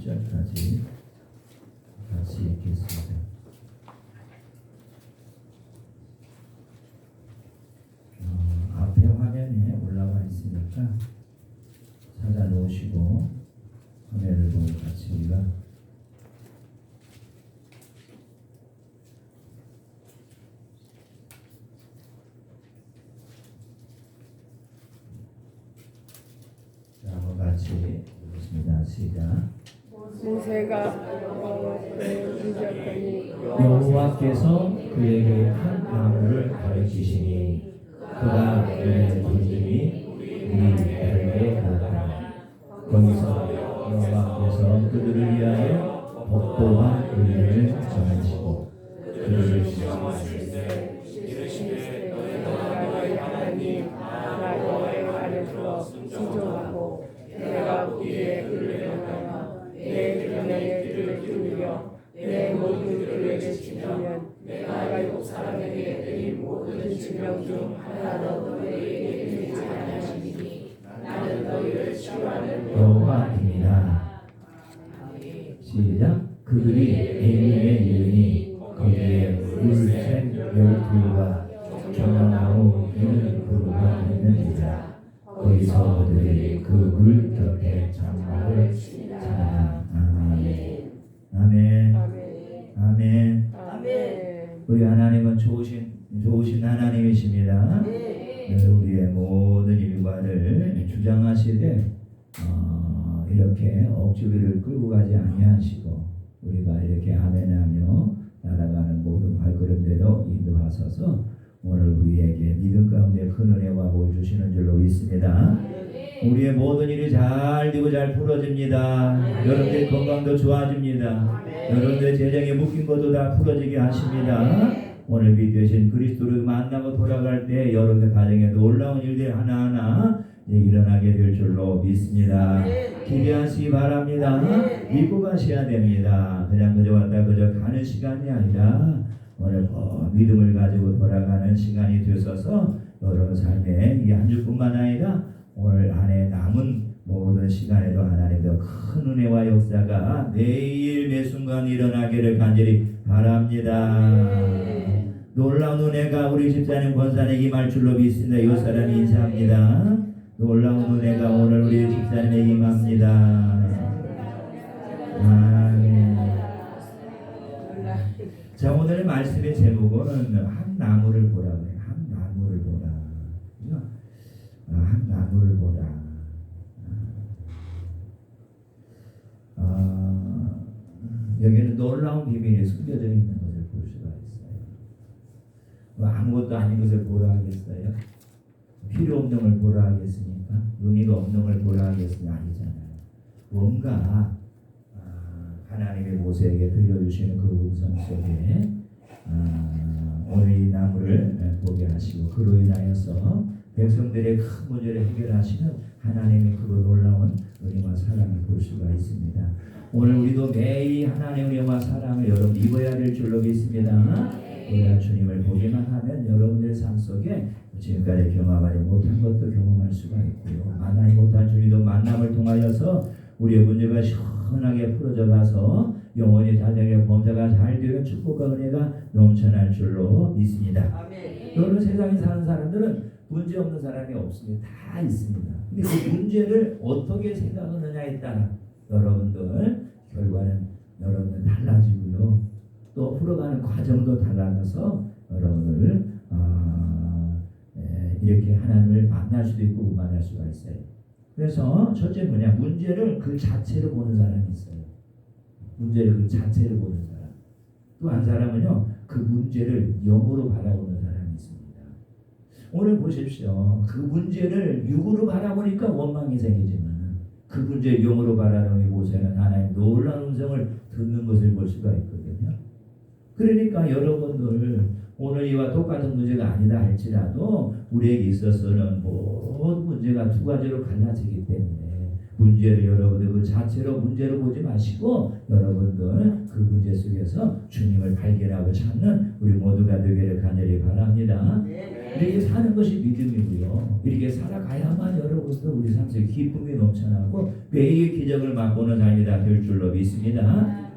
10절까지 같이 읽겠습니다. 앞에 화면에 올라와 있으니까 찾아놓으시고 화면을 보고 같이 우리가 같이 읽겠습니다. 시작. 모세가 유적하니 여호와께서 그에게 한 나무를 가르치시니 그가 그의 이름이 우리에게 가더라. 거기서 여호와께서 그들을 위하여 법도와 의를 정하시고 그들을 시험하실 때 이르시되 나의 하나님 나 여호와의 안에서 순종하고 내가 우리의 의를 행하여 내 명령의 뜻을 지키며 내 모든 계획을 지키면 내가 육 사람에게 드린 모든 증명 중 하나도 너희에게 드리지 아니하시니 나는 너희를 치유하는 여호와입니다. 시작. 그들이 에lim에 이르니 거기에 물샘 12가 경영나무 1그루가 있느니라. 거기서 그들이 그 물 곁에 장막을 치니라. 아멘. 아멘. 아멘. 아멘. 우리 하나님은 좋으신 하나님이십니다. 우리의 모든 일과를 주장하시되 이렇게 억지를 끌고 가지 아니하시고 우리가 이렇게 아멘하며 날아가는 모든 발걸음대로 인도하셔서 오늘 우리에게 믿음 가운데 큰 은혜와 복 주시는 줄로 믿습니다. 우리의 모든 일이 잘 되고 잘 풀어집니다. 여러분들 건강도 좋아집니다. 여러분들 재정에 묶인 것도 다 풀어지게 하십니다. 오늘 빛 되신 그리스도를 만나고 돌아갈 때 여러분의 가정에 놀라운 일들 하나하나 일어나게 될 줄로 믿습니다. 기대하시기 바랍니다. 믿고 가셔야 됩니다. 그냥 그저 왔다 그저 가는 시간이 아니라 오늘 믿음을 가지고 돌아가는 시간이 되셔서 여러분 삶에 이 한 주뿐만 아니라 오늘 안에 남은 모든 시간에도 하나님의 큰 은혜와 역사가 매일 매 순간 일어나기를 간절히 바랍니다. 놀라운 은혜가 우리 집사님 권사님에게 임할 줄로 믿습니다. 이 사람이 인사합니다. 놀라운 은혜가 오늘 우리 집사님에게 임합니다. 아멘. 자, 오늘 말씀의 제목은 한 나무를 보라고 해요. 한 나무를 보라. 한 나무를 보라. 여기는 놀라운 비밀이 숨겨져 있는 것을 볼 수가 있어요. 아무것도 아닌 것을 보라 하겠어요? 필요 없는 걸 보라 하겠습니까? 의미가 없는 걸 보라 하겠습니까? 아니잖아요. 뭔가 하나님의 모세에게 들려주시는 그 음성 속에 오늘 이 나무를 보게 하시고 그로 인하여서 백성들의 큰 문제를 해결하시는 하나님의 그 놀라운 은혜와 사랑을 볼 수가 있습니다. 오늘 우리도 매일 하나님의 은혜와 사랑을 여러분 입어야 될 줄로 믿습니다. 우리가 주님을 보기만 하면 여러분들 삶 속에 지금까지 경험하지 못한 것도 경험할 수가 있고요. 만나지 못한 주님도 만남을 통하여서 우리의 문제가 시원하게 풀어져 가서 영원히 자녀의 범사가 잘 되는 축복과 은혜가 넘쳐날 줄로 믿습니다. 여러분 세상에 사는 사람들은 문제 없는 사람이 없습니다. 다 있습니다. 근데 그 문제를 어떻게 생각하느냐에 따라 여러분들 결과는 여러분은 달라지고요. 또 풀어가는 과정도 달라져서 여러분을 이렇게 하나님을 만날 수도 있고 못 만날 수가 있어요. 그래서 첫째 뭐냐, 문제를 그 자체로 보는 사람이 있어요. 문제를 그 자체로 보는 사람. 또 한 사람은요, 그 문제를 영으로 바라보는 사람이 있습니다. 오늘 보십시오. 그 문제를 육으로 바라보니까 원망이 생기지만 그 문제를 영으로 바라보는 모세는 하나님 놀라운 음성을 듣는 것을 볼 수가 있거든요. 그러니까 여러분들 오늘 이와 똑같은 문제가 아니다 할지라도 우리에게 있어서는 모든 문제가 두 가지로 갈라지기 때문에 문제를 여러분들 그 자체로 문제로 보지 마시고 여러분들 그 문제 속에서 주님을 발견하고 찾는 우리 모두가 되기를 간절히 바랍니다. 이렇게 사는 것이 믿음이고요. 이렇게 살아가야만 여러분들 우리 삶 속에 기쁨이 넘쳐나고 매일 기적을 맛보는 삶이 다 될 줄로 믿습니다.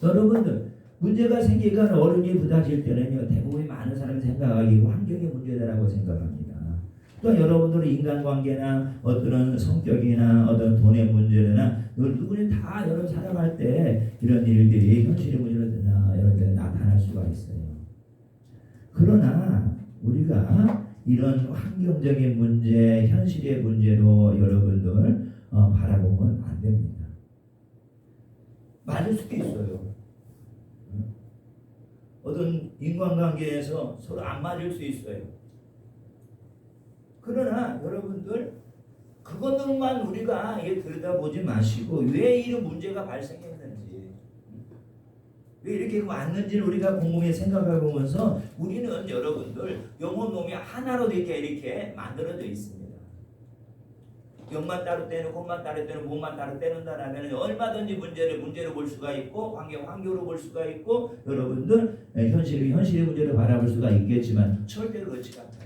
여러분들 문제가 생기거나 어른이 부닥칠 때는요, 대부분 많은 사람이 생각하기 환경의 문제다라고 생각합니다. 또 여러분들은 인간관계나 어떤 성격이나 어떤 돈의 문제나 누구는 다 여러분 살아갈 때 이런 일들이 현실의 문제로 이런 데 나타날 수가 있어요. 그러나 우리가 이런 환경적인 문제, 현실의 문제로 여러분들 바라보면 안 됩니다. 맞을 수도 있어요. 어떤 인간관계에서 서로 안 맞을 수 있어요. 그러나 여러분들 그것들만 우리가 들여다보지 마시고 왜 이런 문제가 발생했는지, 왜 이렇게 왔는지를 우리가 곰곰이 생각해 보면서 우리는 여러분들 영혼 몸이 하나로 이렇게 만들어져 있습니다. 영만 따로 떼놓고 몸만 따로 떼놓고 몸만 따로 떼놓는다라면 얼마든지 문제로 볼 수가 있고 환경으로 볼 수가 있고 여러분들 현실의 문제를 바라볼 수가 있겠지만 절대로 그렇지가 않아요.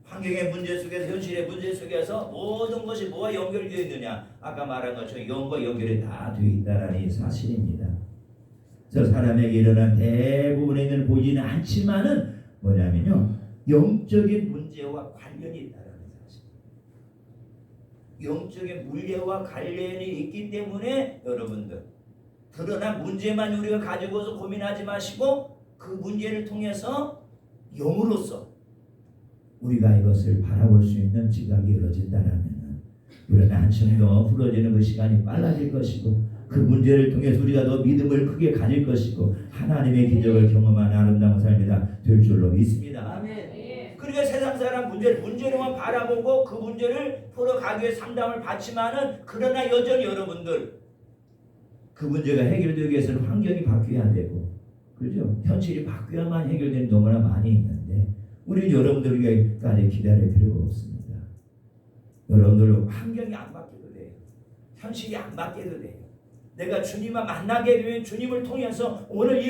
환경의 문제 속에서 현실의 문제 속에서 모든 것이 뭐와 연결되어 있느냐? 아까 말한 것처럼 영과 연결이 다 되어 있다는 사실입니다. 저 사람에게 일어난 대부분의 일은 보이지는 않지만은 뭐냐면요, 영적인 문제와 관련이 있다는 사실. 영적인 문제와 관련이 있기 때문에 여러분들, 그러나 문제만 우리가 가지고서 고민하지 마시고 그 문제를 통해서 영으로서 우리가 이것을 바라볼 수 있는 지각이 이루어진다면 우리는 한층 더 풀어지는 그 시간이 빨라질 것이고 그 문제를 통해서 우리가 더 믿음을 크게 가질 것이고 하나님의 기적을 경험하는 아름다운 삶이 될 줄로 믿습니다. 아멘. 그러니까 세상 사람 문제로만 바라보고 그 문제를 풀어가기 위해 상담을 받지만은 그러나 여전히 여러분들 그 문제가 해결되기 위해서는 환경이 바뀌어야 되고, 그죠? 현실이 바뀌어야만 해결되는 너무나 많이 있는데 우리 여러분들에게까지 기다릴 필요가 없습니다. 여러분들 환경이 안 바뀌어도 돼요. 현실이 안 바뀌어도 돼요. 내가 주님과 만나게 되면 주님을 통해서 오늘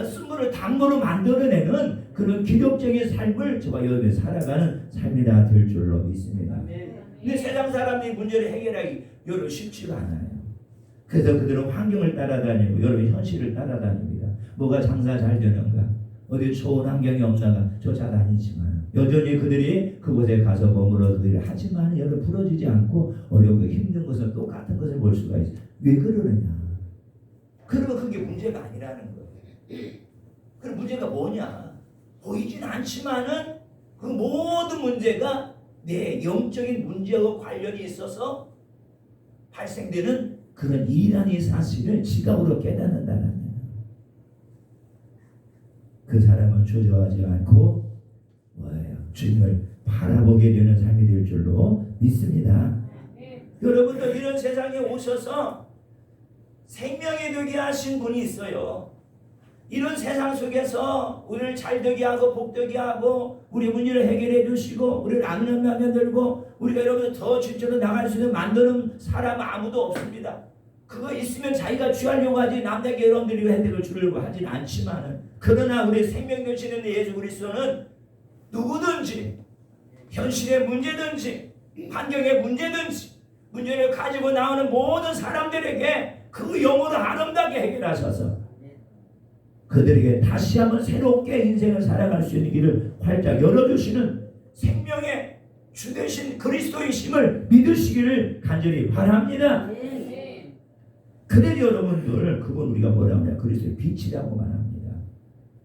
쓴물을 단물로 만들어내는 그런 기적적인 삶을 저와 여러분이 살아가는 삶이 될 줄로 믿습니다. 근데 세상 사람들이 문제를 해결하기 여러분 쉽지가 않아요. 그래서 그들은 환경을 따라다니고 여러분 현실을 따라다닙니다. 뭐가 장사 잘 되는가, 어디 좋은 환경이 없나가 쫓아다니지만 여전히 그들이 그곳에 가서 머물러 그들이 하지만 여러분 부러지지 않고 어렵고 힘든 것은 똑같은 것을 볼 수가 있어요. 왜 그러느냐? 그러면 그게 문제가 아니라는 거예요. 그럼 문제가 뭐냐? 보이진 않지만은 그 모든 문제가 내 영적인 문제와 관련이 있어서 발생되는 그런 일이라는 이 사실을 지각으로 깨닫는다는 그 사람은 주저하지 않고 주님을 바라보게 되는 삶이 될 줄로 믿습니다. 여러분들 이런 세상에 오셔서 생명이 되게 하신 분이 있어요. 이런 세상 속에서 우리를 잘되게 하고 복되게 하고 우리 문제를 해결해 주시고 우리를 악명 만들고 우리가 여러분 더 진짜로 나갈 수 있는 만드는 사람 아무도 없습니다. 그거 있으면 자기가 취하려고 하지 남에게 여러분들이 혜택을 주려고 하진 않지만은, 그러나 우리 생명 되시는 예수 그리스도는 누구든지 현실의 문제든지 환경의 문제를 가지고 나오는 모든 사람들에게 그 영으로 아름답게 해결하셔서 그들에게 다시 한번 새롭게 인생을 살아갈 수 있는 길을 활짝 열어주시는 생명의 주 되신 그리스도의 힘을 믿으시기를 간절히 바랍니다. 그들 여러분들 그건 우리가 뭐라고 하냐, 그리스도의 빛이라고 말합니다.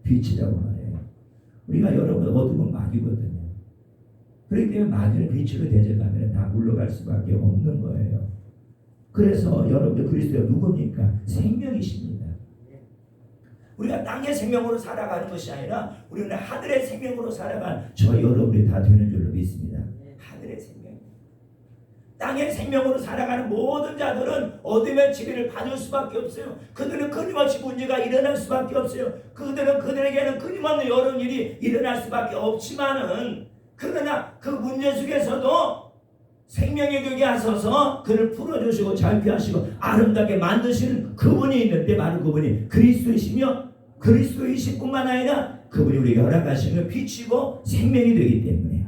빛이라고 말해요. 우리가 여러분 어두운 막이거든요. 그렇기 때문에 막이는 빛으로 대적하면 다 물러갈 수밖에 없는 거예요. 그래서 여러분들 그리스도가 누굽니까? 생명이십니다. 우리가 땅의 생명으로 살아가는 것이 아니라 우리는 하늘의 생명으로 살아가는 저와 여러분이 다 되는 줄로 믿습니다. 하늘의 생명. 땅의 생명으로 살아가는 모든 자들은 어둠의 지배를 받을 수밖에 없어요. 그들은 끊임없이 문제가 일어날 수밖에 없어요. 그들에게는 끊임없는 여러 일이 일어날 수밖에 없지만은, 그러나 그 문제 속에서도 생명이 되게 하소서 그를 풀어주시고 자유케 하시고 아름답게 만드시는 그분이 있는데 바로 그분이 그리스도이시며 그리스도이실 뿐만 아니라 그분이 우리에게 허락하시는 빛이고 생명이 되기 때문에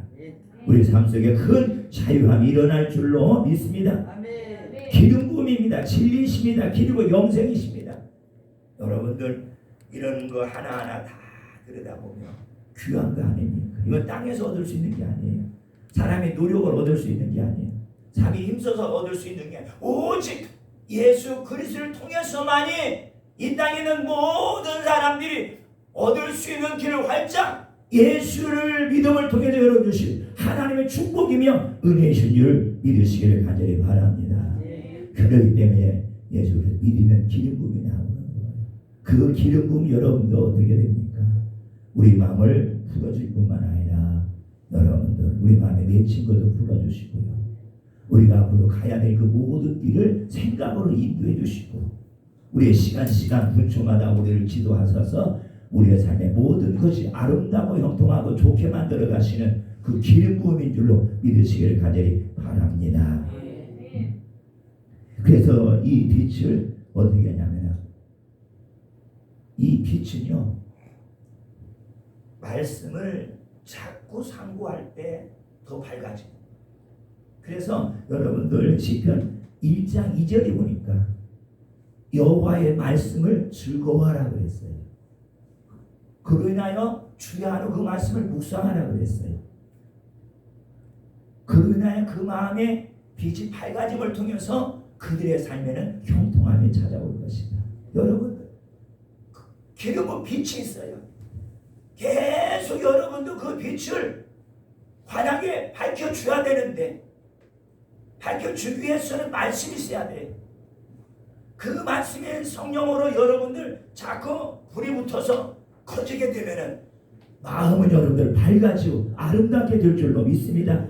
우리 삶 속에 큰 자유함이 일어날 줄로 믿습니다. 기름 부음입니다. 진리이십니다. 그리고 영생이십니다. 여러분들 이런 거 하나하나 다 들여다보면 귀한 거 아닙니까? 이건 땅에서 얻을 수 있는 게 아니에요. 사람의 노력을 얻을 수 있는 게 아니에요. 자기 힘써서 얻을 수 있는 게 아니에요. 오직 예수 그리스도를 통해서만이 이 땅에 있는 모든 사람들이 얻을 수 있는 길을 활짝 예수를 믿음을 통해서 열어주신 하나님의 축복이며 은혜이신 줄 믿으시기를 간절히 바랍니다. 그렇기 때문에 예수를 믿으면 기름 부음이 나오는 거예요. 그 기름 부음 여러분도 어떻게 됩니까? 우리 마음을 풀어줄 뿐만 아니라 여러분들 우리 마음에 맺힌 것도 풀어주시고요. 우리가 앞으로 가야 될 그 모든 길을 생각으로 인도해 주시고 우리의 시간 분초마다 우리를 지도하셔서 우리의 삶의 모든 것이 아름다고 형통하고 좋게 만들어 가시는 그 기름 부음인 줄로 믿으시기를 간절히 바랍니다. 그래서 이 빛을 어떻게 하냐면 이 빛은요 말씀을 자꾸 상고할 때 더 밝아집니다. 그래서 여러분들 시편 1장 2절에 보니까 여호와의 말씀을 즐거워하라 그랬어요. 그로 인하여 주야로 그 말씀을 묵상하라 그랬어요. 그로 인하여 그 마음에 빛이 밝아짐을 통해서 그들의 삶에는 형통함이 찾아올 것이다. 여러분들 기름은 빛이 있어요. 계속 여러분도 그 빛을 환하게 밝혀줘야 되는데 밝혀주기 위해서는 말씀이 있어야 돼요. 그 말씀의 성령으로 여러분들 자꾸 불이 붙어서 커지게 되면은 마음은 여러분들 밝아지고 아름답게 될 줄로 믿습니다.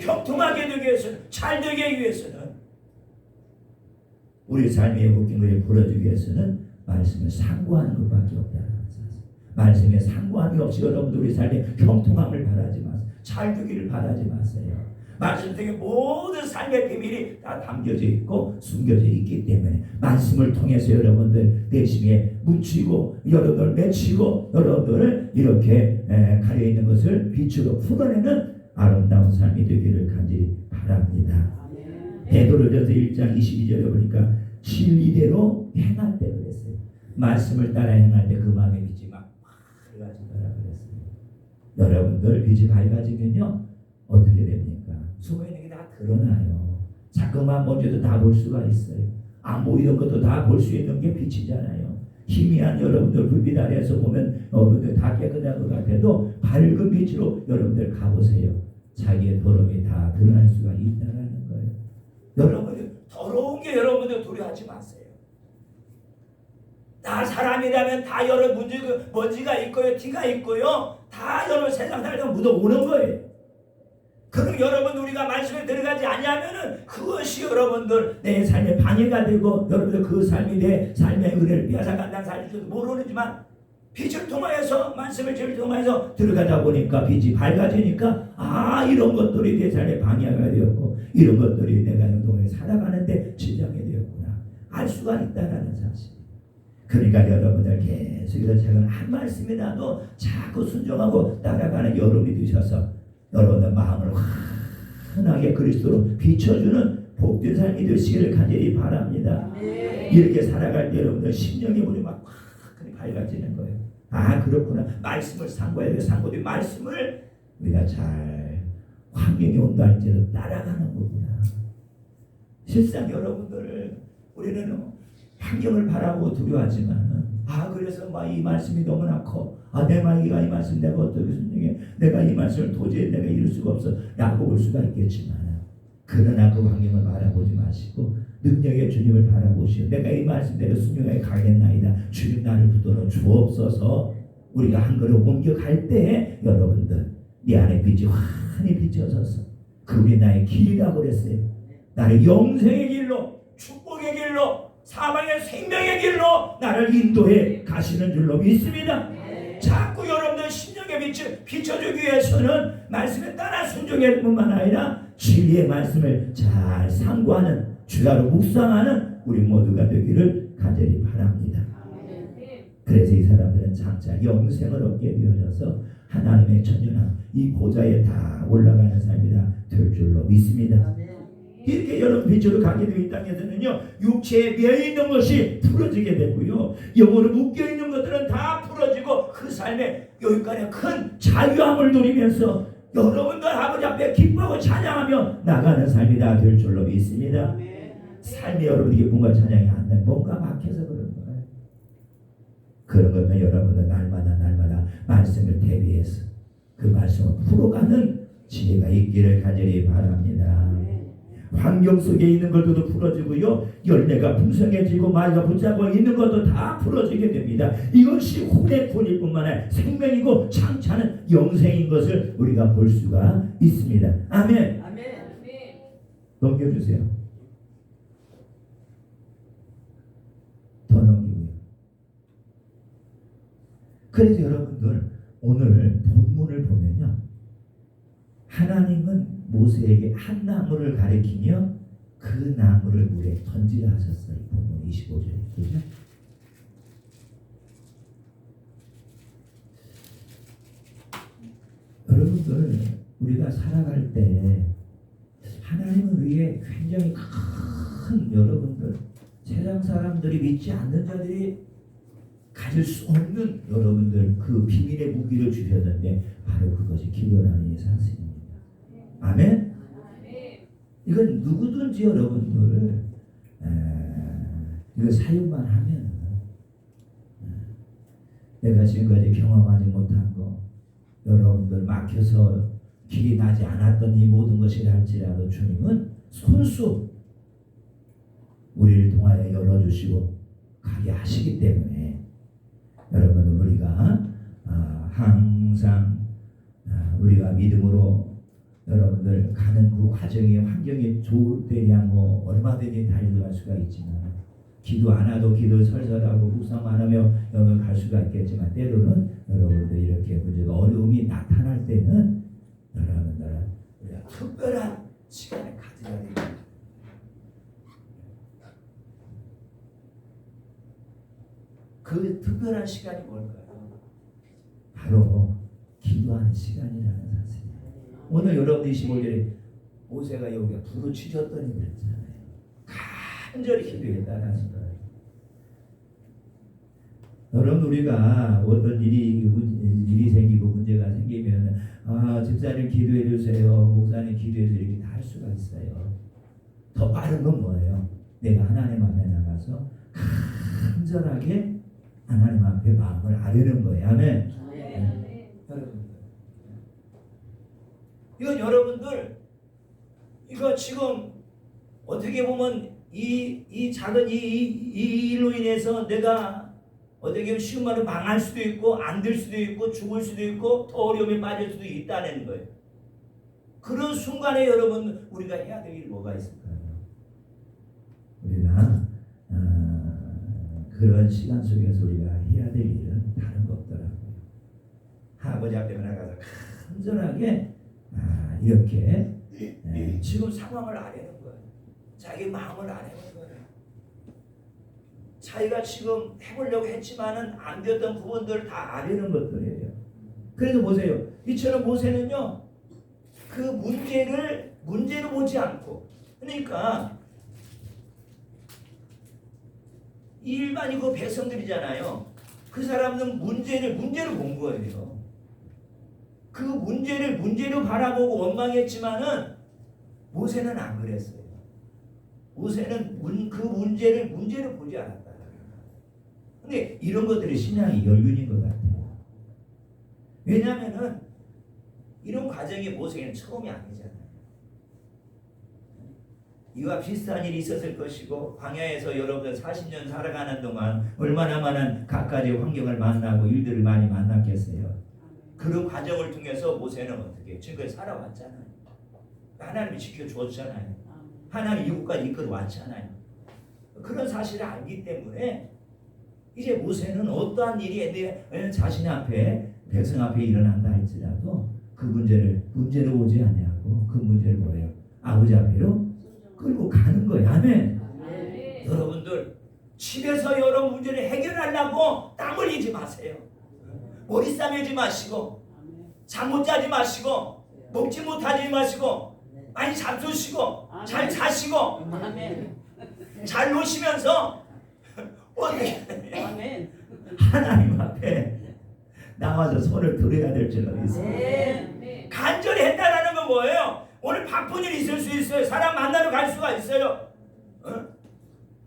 평통하게 되기 위해서는 잘 되기 위해서는 우리 삶의 웃긴 것을 풀어주기 위해서는 말씀을 상고하는 것밖에 없다는 거죠. 말씀에 상고함이 없이 여러분들 우리 삶에 형통함을 바라지 마세요. 잘 되기를 바라지 마세요. 말씀 속에 모든 삶의 비밀이 다 담겨져 있고 숨겨져 있기 때문에 말씀을 통해서 여러분들 내심에 묻히고 여러분들 맺히고 여러분들을 이렇게 가려있는 것을 빛으로 풀어내는 아름다운 삶이 되기를 간절히 바랍니다. 베드로전서 1장 22절에 보니까 진리대로 행할 때 그랬어요. 말씀을 따라 행할 때 그 마음의 빛이 막 밝아진다라 그랬어요. 여러분들 빛이 밝아지면요 어떻게 됩니까? 숨어있는 게 다 드러나요. 자꾸만 먼저도 다 볼 수가 있어요. 안 보이던 것도 다 볼 수 있는 게 빛이잖아요. 희미한 여러분들 불빛 아래에서 보면 여러분들 다 깨끗한 것 같아도 밝은 빛으로 여러분들 가보세요. 자기의 더러움이 다 드러날 수가 있다는 거예요. 여러분들 더러운 게 여러분들 두려워하지 마세요. 다 사람이라면 다 여러 먼지가 있고요, 티가 있고요, 다 여러분 세상 살다 묻어오는 거예요. 그럼 여러분 우리가 말씀에 들어가지 아니하면은 그것이 여러분들 내 삶의 방해가 되고 여러분들 그 삶이 내 삶의 은혜를 빼앗아간다는 사실도 모르지만 빛을 통하여서 말씀을 통하여서 들어가다 보니까 빛이 밝아지니까 아 이런 것들이 내 삶의 방해가 되었고 이런 것들이 내가 행동에 살아가는데 지장이 되었구나 알 수가 있다라는 사실. 그러니까 여러분들 계속해서 작은 한 말씀이라도 자꾸 순종하고 따라가는 여러분이 되셔서 여러분의 마음을 환하게 그리스도로 비춰주는 복된 삶이 되시기를 간절히 바랍니다. 이렇게 살아갈 때 여러분들 심령의 물이 막 밝아지는 거예요. 아 그렇구나. 말씀을 상고해야 돼. 상고된 말씀을 우리가 잘 환경이 온다 할지라도 따라가는 거구나. 실상 여러분들을 우리는 환경을 바라보고 두려워하지만 아 그래서 막 이 말씀이 너무나 커. 아 내 마이가 이 말씀 내가 어떻게 순종해. 내가 이 말씀을 도저히 내가 이룰 수가 없어. 라고 볼 수가 있겠지만 그러나 그 환경을 바라보지 마시고 능력의 주님을 바라보시오. 내가 이 말씀대로 순종하게 가겠나이다. 주님 나를 붙들어 주옵소서. 우리가 한 걸음 옮겨갈 때 여러분들 네 안에 빛이 환히 비춰져서 그분이 나의 길이라고 그랬어요. 나를 영생의 길로 축복의 길로 사망의 생명의 길로 나를 인도해 가시는 줄로 믿습니다. 자꾸 여러분들 심령의 빛을 비춰주기 위해서는 말씀에 따라 순종할 뿐만 아니라 진리의 말씀을 잘 상고하는 주야로 묵상하는 우리 모두가 되기를 간절히 바랍니다. 그래서 이 사람들은 장차 영생을 얻게 되어져서 하나님의 천연한 이 보좌에 다 올라가는 삶이 될 줄로 믿습니다. 이렇게 여러분 빛으로 가게 된 땅에서는요, 육체에 매여있는 것이 풀어지게 되고요, 영으로 묶여있는 것들은 다 풀어지고 그 삶에 여기까지 큰 자유함을 누리면서 여러분들 아버지 앞에 기뻐하고 찬양하며 나가는 삶이 다 될 줄로 믿습니다. 삶이 여러분에게 뭔가 찬양이 안 되면 뭔가 막혀서 그런 거예요. 그런 거면 여러분은 날마다 말씀을 대비해서 그 말씀을 풀어가는 지혜가 있기를 간절히 바랍니다. 환경 속에 있는 것도 풀어지고요, 열매가 풍성해지고 마이가 붙잡고 있는 것도 다 풀어지게 됩니다. 이것이 혼의 본일 뿐만 아니라 생명이고 창차는 영생인 것을 우리가 볼 수가 있습니다. 아멘. 넘겨주세요. 더 넘기고요. 그래서 여러분들 오늘 본문을 보면요, 하나님은 모세에게 한 나무를 가리키며 그 나무를 물에 던지라 하셨어요. 본문 25절에. 그죠? 여러분들 우리가 살아갈 때 하나님은 우리의 굉장히 큰, 여러분들 세상 사람들이 믿지 않는 자들이 가질 수 없는 여러분들 그 비밀의 무기를 주셨는데 바로 그것이 기도라는 이 사실입니다. 아멘? 이건 누구든지 여러분들 이거 사용만 하면 내가 지금까지 경험하지 못한 거, 여러분들 막혀서 길이 나지 않았던 이 모든 것이라 할지라도 주님은 손수 우리를 통하여 열어주시고 가게 하시기 때문에 여러분들 우리가 항상 우리가 믿음으로 여러분들 가는 그 과정이 환경이 좋을 때야 뭐 얼마든지 달려갈 수가 있지만, 기도 안 하도 기도 설설하고 묵상 안 하며 여기 갈 수가 있겠지만, 때로는 여러분들 이렇게 문제가 어려움이 나타날 때는 여러분들 우리가 특별한 시간을 가져야 됩니다. 그 특별한 시간이 뭘까요? 바로 기도하는 시간이라는 사실이에요. 오늘 여러분들 25절에 모세가 여기가 부르짖었더니 그랬잖아요. 간절히 기도했다는 거예요. 여러분 우리가 어떤 일이 생기고 문제가 생기면 집사님 기도해 주세요, 목사님 기도해 주세요, 이렇게 다 할 수가 있어요. 더 빠른 건 뭐예요? 내가 하나님 앞에 나가서 간절하게 하나님 앞에 마음을 아뢰는 거예요. 아멘. 여러분들, 이건 여러분들 이거 지금 어떻게 보면 이 작은 이 일로 인해서 내가 어떻게 보면 쉬운 말로 망할 수도 있고 안 될 수도 있고 죽을 수도 있고 더 어려움에 빠질 수도 있다는 거예요. 그런 순간에 여러분 우리가 해야 될 일이 뭐가 있을까요? 우리가 그런 시간 속에서 우리가 해야 될 일은 다른 거 없더라고요. 아버지 앞에 나가서 간절하게 이렇게 지금 상황을 아뢰는 거예요. 자기 마음을 아뢰는 거예요. 자기가 지금 해보려고 했지만은 안 되었던 부분들을 다 아뢰는 것들이에요. 그래서 보세요. 이처럼 모세는요, 그 문제를 보지 않고, 그러니까 일반이 그 백성들이잖아요. 그 사람은 문제를 본 거예요. 그 문제로 바라보고 원망했지만은 모세는 안 그랬어요. 모세는 그 문제를 보지 않았다. 근데 이런 것들이 신앙의 열륜인 것 같아요. 왜냐하면은 이런 과정이 모세에는 처음이 아니잖아요. 이와 비슷한 일이 있었을 것이고, 광야에서 여러분들 40년 살아가는 동안 얼마나 많은 각가지 환경을 만나고 일들을 많이 만났겠어요. 그런 과정을 통해서 모세는 어떻게 지금까지 살아왔잖아요. 하나님이 지켜주었잖아요. 하나님 이곳까지 이끌어 왔잖아요. 그런 사실을 알기 때문에 이제 모세는 어떠한 일이 내 자신 앞에 백성 앞에 일어난다 할지라도 그 문제를 보지 아니하고 그 문제를 뭐예요? 아버지 앞에로 끌고 가는 거예요. 아멘. 여러분들 집에서 여러 문제를 해결하려고 땀 흘리지 마세요. 머리 싸매지 마시고 잠 못 자지 마시고 먹지 못하지 마시고 많이 잠수시고 잘 자시고 잘 노시면서 어떻게 하나님 앞에 나와서 손을 들어야 될 줄로 믿습니다. 간절히 했다라는 건 뭐예요? 오늘 바쁜 일 있을 수 있어요. 사람 만나러 갈 수가 있어요.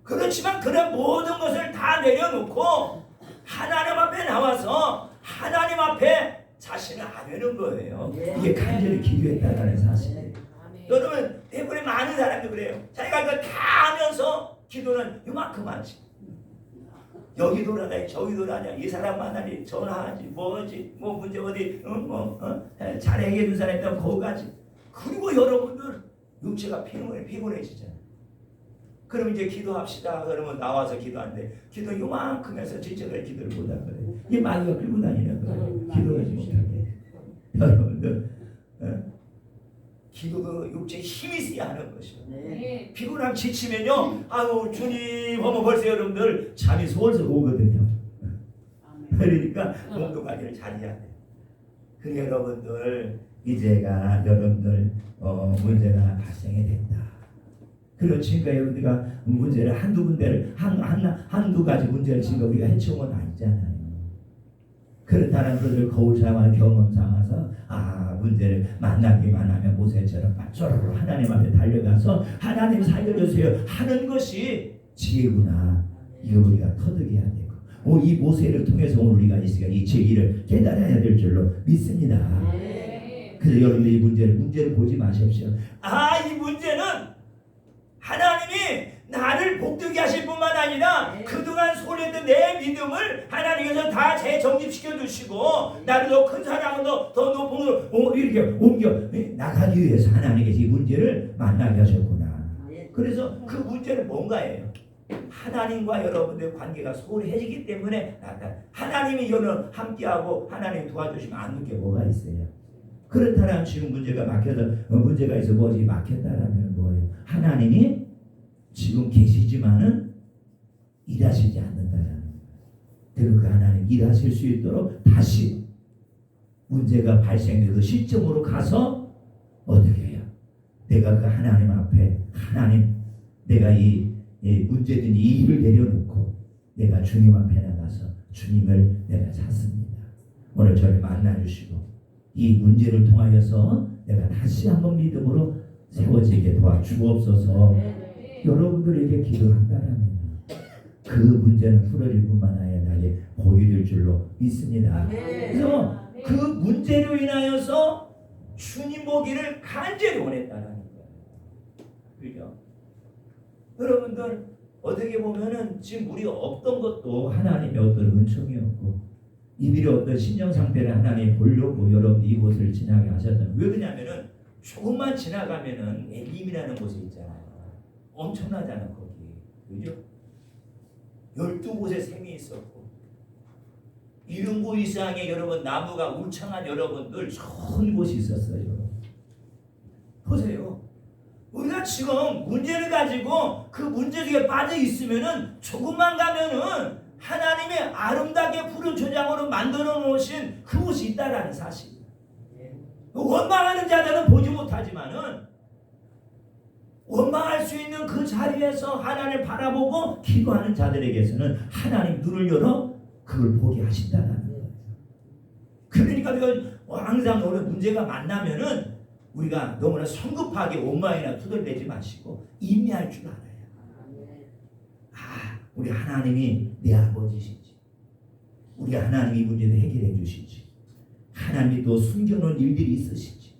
그렇지만 그런 모든 것을 다 내려놓고 하나님 앞에 나와서 하나님 앞에 자신을 아뢰는 거예요. 이게 간절히 기도했다라는 사실이에요. 여러분 대부분의 많은 사람들 그래요. 자기가 이거 다 하면서 기도는 이만큼 하지. 여기 돌아다니 저기 돌아다니 이 사람 만나니 전화하지 뭐지 뭐 문제 어디 잘 얘기해 준 사람 있다면 거기 가지. 그리고 여러분들 육체가 피곤해지잖아요. 그럼 이제 기도합시다. 그러면 나와서 기도하는데 기도 요만큼 해서 지체가 기도를 못한 거예요. 이 마귀가 끌고 다니는 거예요. 기도하지 못하게. 여러분들 기도도 육체에 힘이 있어야 하는 것이요. 피곤함 지치면요. 아유 주님 하면 벌써 여러분들 잠이 솔솔 오거든요. 그러니까 몸도 관리를 잘해야 돼요. 그 여러분들 이제가 여러분들 문제가 발생이 된다. 그렇지, 그러니까 우리가 문제를 한두 군데를 한두 가지 문제를 지금 우리가 해치운 건 아니잖아요. 그렇다는 것을 거울 삼아 경험 삼아서 문제를 만나기만 하면 모세처럼 쪼르르 하나님 앞에 달려가서 하나님 살려주세요 하는 것이 지혜구나. 이거 우리가 터득해야 되고 이 모세를 통해서 오늘 우리가 이 지혜를 깨달아야 될 줄로 믿습니다. 그래서 여러분들 이 문제를 보지 마십시오. 이 문제는 하나님이 나를 복되게 하실 뿐만 아니라 그동안 소리했던 내 믿음을 하나님께서 다 재정립시켜 주시고 나를 더 큰 사랑으로 더 높은 곳으로 이렇게 옮겨 나가기 위해서 하나님께서 이 문제를 만나게 하셨구나. 그래서 그 문제는 뭔가예요? 하나님과 여러분들의 관계가 소홀해지기 때문에 하나님이 여러분 함께하고 하나님 도와주시면 안 늦게 뭐가 있어요? 그렇다면 지금 문제가 막혀서 문제가 있어 뭐지 막혔다라면 뭐예요? 하나님이 지금 계시지만은 일하시지 않는다라는 거예요. 그리고 그 하나님 일하실 수 있도록 다시 문제가 발생된 그 시점으로 가서 어떻게 해요? 내가 그 하나님 앞에 내가 이 문제든 이 일을 내려놓고 내가 주님 앞에 나가서 주님을 내가 찾습니다. 오늘 저를 만나주시고 이 문제를 통하여서 내가 다시 한번 믿음으로 세워지게 도와주옵소서. 여러분들에게 기도한다면 그 문제는 풀어질 뿐만 아니라 나에게 복이 될 줄로 믿습니다. 그래서 그 문제로 인하여서 주님 보기를 간절히 원했다는 거예요. 그죠? 여러분들 어떻게 보면은 지금 우리가 없던 것도 하나님의 어떤 은총이었고 이들의 어떤 신령 상태를 하나님 보려고 여러분 이곳을 지나게 하셨다. 왜 그러냐면은 조금만 지나가면은 엘림이라는 곳이 있잖아요. 엄청나잖아 거기. 그죠? 12곳에 샘이 있었고 70곳 이상의 여러분 나무가 울창한 여러분들 좋은 곳이 있었어요. 보세요. 우리가 지금 문제를 가지고 그 문제 중에 빠져 있으면은 조금만 가면은 하나님의 아름답게 푸른 초장으로 만들어 놓으신 그곳이 있다라는 사실. 원망하는 자들은 보지 못하지만은 원망할 수 있는 그 자리에서 하나님을 바라보고 기도하는 자들에게서는 하나님 눈을 열어 그걸 보게 하신다는 거예요. 그러니까 우리가 항상 오늘 문제가 만나면은 우리가 너무나 성급하게 원망이나 투덜대지 마시고 인내할 줄 알아요. 우리 하나님이 내 아버지시지. 우리 하나님이 문제를 해결해 주시지. 하나님이 또 숨겨놓은 일들이 있으시지.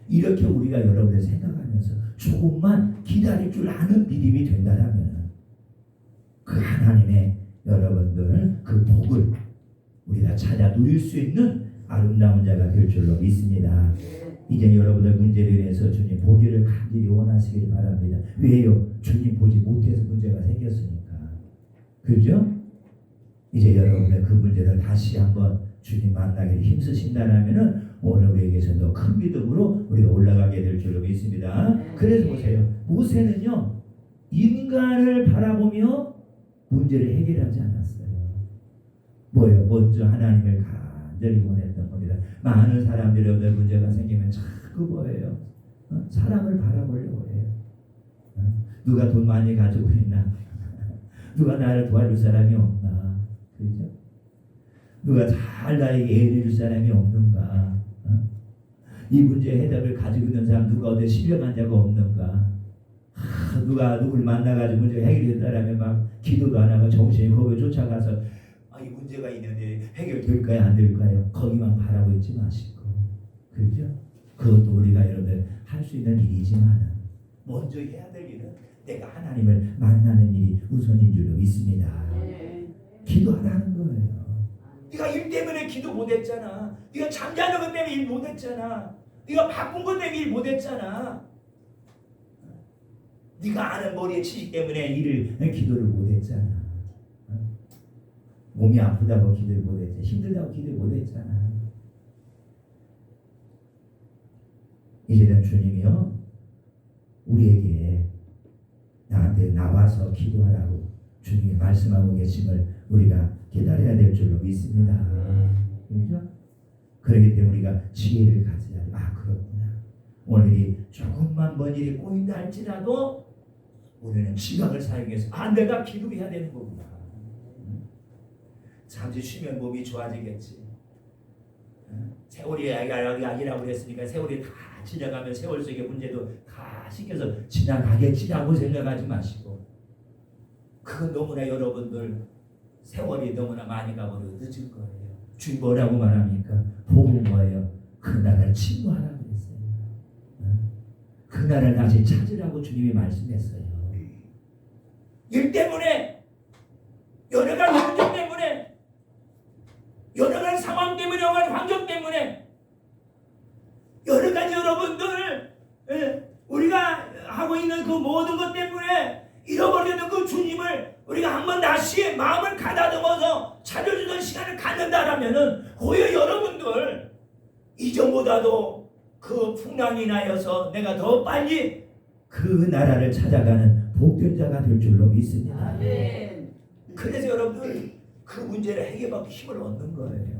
이렇게 우리가 여러분들 생각하면서 조금만 기다릴 줄 아는 믿음이 된다면 그 하나님의 여러분들 그 복을 우리가 찾아 누릴 수 있는 아름다운 자가 될 줄로 믿습니다. 이제 여러분들 문제를 위해서 주님 보기를 간절히 원하시길 바랍니다. 왜요? 주님 보지 못해서 문제가 생겼으니까. 그죠? 이제 여러분들 그 문제를 다시 한번 주님 만나기를 힘쓰신다면은 오늘 우리에게서 더 큰 믿음으로 우리가 올라가게 될 줄로 믿습니다. 그래서 보세요. 모세는요 인간을 바라보며 문제를 해결하지 않았어요. 뭐예요? 먼저 하나님을 간절히 원했던 겁니다. 많은 사람들이 어떤 문제가 생기면 자꾸 뭐예요? 사람을 바라보려고 해요. 누가 돈 많이 가지고 있나? 누가 나를 도와줄 사람이 없나? 그렇죠? 누가 잘 나에게 애를 줄 사람이 없는가? 이 문제의 해답을 가지고 있는 사람 누가 어디 실력한 자가 없는가? 누가 누구를 만나가지고 문제가 해결됐다라면 막 기도도 안 하고 정신이 거기에 쫓아가서 이 문제가 있는데 해결될까요? 안 될까요? 거기만 바라고 있지 마시고, 그렇죠? 그것도 우리가 여러분 할 수 있는 일이지만 먼저 해야 될 일은 내가 하나님을 만나는 일이 우선인 줄로 믿습니다. 기도하라는 거예요. 네가 일 때문에 기도 못했잖아. 네가 잠자는 것 때문에 일 못했잖아. 네가 바쁜 것 때문에 일 못했잖아. 네가 아는 머리의 지식 때문에 기도를 못했잖아. 몸이 아프다고 기도를 못했잖아. 힘들다고 기도를 못했잖아. 이제는 주님이요 우리에게 나한테 나와서 기도하라고 주님이 말씀하고 계심을 우리가 기다려야 될 줄로 믿습니다. 그렇죠? 그렇기 때문에 우리가 지혜를 가져야 돼. 그렇구나. 오늘이 조금만 먼 일이 꼬인다 할지라도 우리는 지각을 사용해서 내가 기도해야 되는 거구나. 잠시 쉬면 몸이 좋아지겠지. 세월이 약이라고 그랬으니까 세월이 다 지나가면 세월 속의 문제도 다 신겨서 지나가겠지라고 생각하지 마시고, 그건 너무나 여러분들 세월이 너무나 많이 가버리고 늦을 거예요. 주님 뭐라고 말합니까? 복은 뭐예요? 그 나라를 침노하라고 그랬어요. 그 나라를 다시 찾으라고 주님이 말씀했어요. 일 때문에, 여러 가지 문제 때문에, 여러 가지 상황 때문에, 여러 가지 환경 때문에, 여러 가지 여러분들 우리가 하고 있는 그 모든 것 때문에 잃어버리는 그 주님을 우리가 한번 다시 마음을 가다듬어서 찾아주는 시간을 갖는다라면은 고여 여러분들 이전보다도 그 풍랑이 인하여서 내가 더 빨리 그 나라를 찾아가는 복된 자가 될 줄로 믿습니다. 아멘. 그래서 여러분들 그 문제를 해결받기 힘을 얻는 거예요.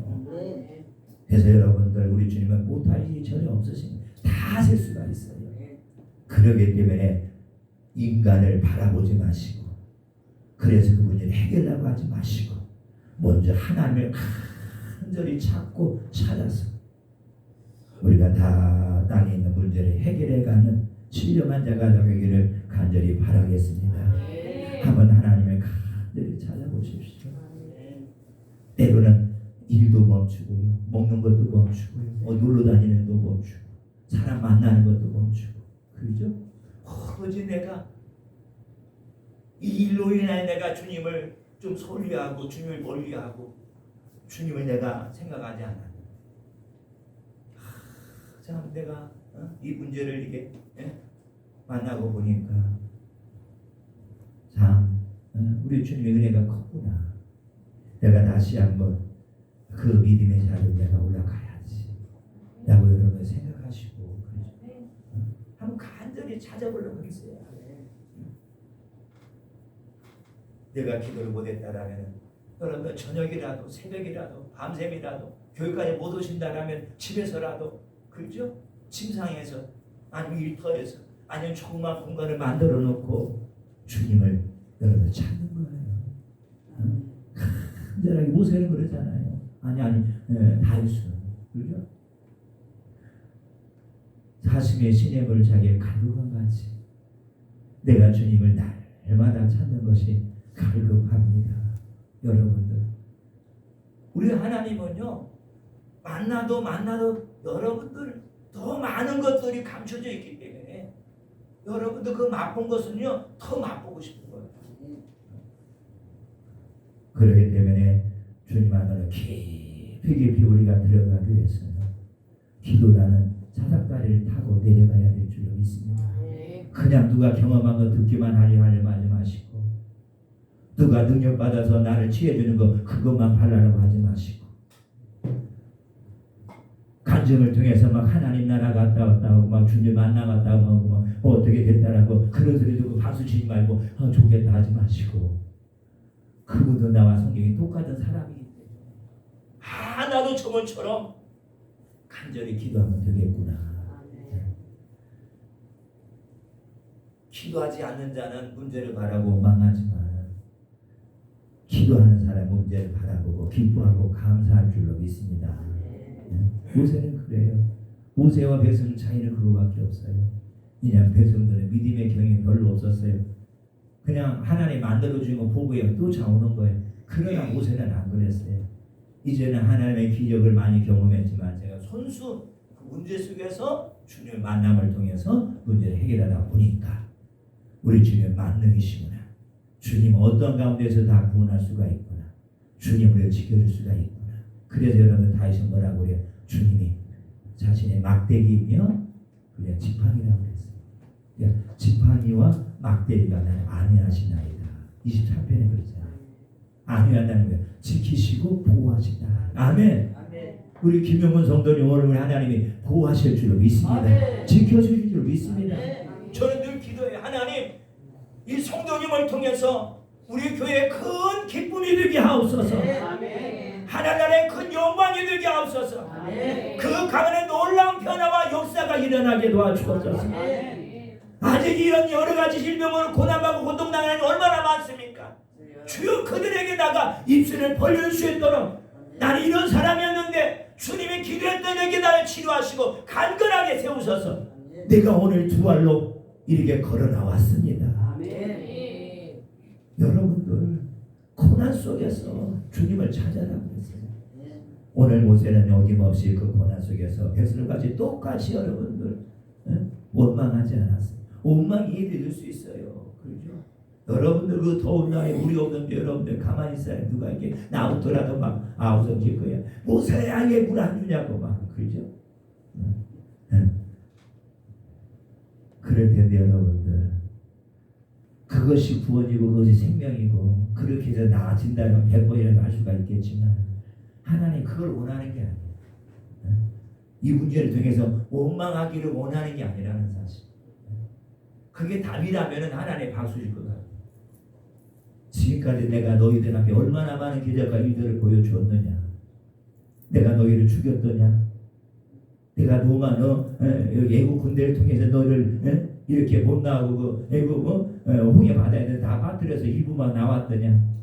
그래서 여러분들 우리 주님은 못할 일이 전혀 없으신 다 하실 수가 있어요. 그러기 때문에 인간을 바라보지 마시고, 그래서 그 문제를 해결하려고 하지 마시고, 먼저 하나님을 간절히 찾고 찾아서 우리가 다 땅에 있는 문제를 해결해가는 신령한 자가 되기를 간절히 바라겠습니다. 한번 하나님을 간절히 찾아보십시오. 때로는 일도 멈추고요, 먹는 것도 멈추고요, 놀러 다니는 것도 멈추고, 사람 만나는 것도 멈추고, 그죠? 오로지 내가 이 일로 인해 내가 주님을 좀 소리하고 주님을 멀리하고 주님을 내가 생각하지 않아. 참 내가 이 문제를 이게 만나고 보니까 참 우리 주님의 은혜가 컸구나. 내가 다시 한번 그 믿음의 자리에 내가 올라가야지 라고 여러분 생각하시고, 그렇죠? 한번 간절히 찾아보려고 했어요. 내가 기도를 못했다라면 여러분 저녁이라도 새벽이라도 밤샘이라도 교회까지 못 오신다라면 집에서라도, 그렇죠? 침상에서 아니면 일터에서 아니면 조그만 공간을 만들어 놓고 주님을 여러분 찾는 거예요. 간절하게 모세는 그러잖아요. 다윗은, 그렇죠? 사슴의 시냇을 자기의 갈급한 같이 내가 주님을 날마다 찾는 것이 갈급합니다. 여러분들 우리 하나님은요 만나도 여러분들 더 많은 것들이 감춰져 있기 때문에 여러분들 그 맛본 것은요 더 맛보고 싶은 거예요. 그렇기 때문에 주님 안으로 깊이 우리가 들어가기 위해서는 기도라는 사닥다리를 타고 내려가야 될 줄로 믿습니다. 그냥 누가 경험한 거 듣기만 하려고 하지 마시고, 누가 능력받아서 나를 취해주는 거 그것만 바라려고 하지 마시고, 과정을 통해서 막 하나님 나라 갔다 왔다 하고 막 주님 만나갔다 하고 막 어떻게 됐다라고 그런 소리 듣고 박수 치지 말고 좋겠다 하지 마시고, 그분도 나와 성경이 똑같은 사람이기 때문에 나도 저번처럼 간절히 기도하면 되겠구나. 기도하지 않는 자는 문제를 바라고 망하지만 기도하는 사람 문제를 바라보고 기뻐하고 감사할 줄로 믿습니다. 모세는 그래요. 모세와 백성 차이는 그거밖에 없어요. 그냥 백성들은 믿음의 경이 별로 없었어요. 그냥 하나님 만들어주는 거 보고 쫓아오는 거예요. 그러나 모세는 안 그랬어요. 이제는 하나님의 기적을 많이 경험했지만 제가 손수 그 문제 속에서 주님의 만남을 통해서 문제를 해결하다 보니까 우리 주님의 만능이시구나. 주님 어떤 가운데서 다 구원할 수가 있구나. 주님 우리를 지켜줄 수가 있구나. 그래서 여러분 다시 뭐라고 그래요? 주님이 자신의 막대기이며 그냥 지팡이라고 그랬어요. 지팡이와 막대기가 나를 안위하시나이다. 24편에 그랬잖아요. 안위한다는 거예요. 지키시고 보호하신다. 아멘. 우리 김용문 성도님 오늘 하나님이 보호하실 줄로 믿습니다. 지켜주실 줄로 믿습니다. 저는 늘 기도해요. 하나님 이 성도님을 통해서 우리 교회에 큰 기쁨이 되게 하옵소서. 하나님의 큰 영광이 되게 하옵소서. 그 가운데 놀라운 변화와 역사가 일어나게 도와주옵소서. 아직 이런 여러 가지 질병으로 고난받고 고통당하는 얼마나 많습니까? 주여 그들에게다가 입술을 벌려주시도록 나는 이런 사람이었는데 주님이 기도했던 에게 나를 치료하시고 간절하게 세우셔서 내가 오늘 두 발로 이렇게 걸어 나왔습니다. 여러분들 고난 속에서 주님을 찾아라고 했어요. 오늘 모세는 어김없이 그 고난 속에서 백성까지 똑같이 여러분들 원망하지 않았어요. 원망 이해될 수 있어요. 그렇죠? 여러분들 그 더운 날에 물이 없는데 여러분들 가만히 있어요. 누가 이렇게 나오더라도 막 아우성질 거예요. 모세야 왜 물 안 주냐고 막 그렇죠? 그럴 텐데 여러분들 그것이 구원이고 그것이 생명이고 그렇게 해서 나아진다면 100번이라도 할 수가 있겠지만 하나님 그걸 원하는 게 아니에요. 이 문제를 통해서 원망하기를 원하는 게 아니라는 사실. 그게 답이라면 하나님 박수 줄 것 같아요. 지금까지 내가 너희들 앞에 얼마나 많은 기적과 일들을 보여주었느냐. 내가 너희를 죽였더냐. 내가 애국 군대를 통해서 너를 이렇게 못 나오고 그 애국 홍해 바다에 다 빠뜨려서 일부만 나왔더냐.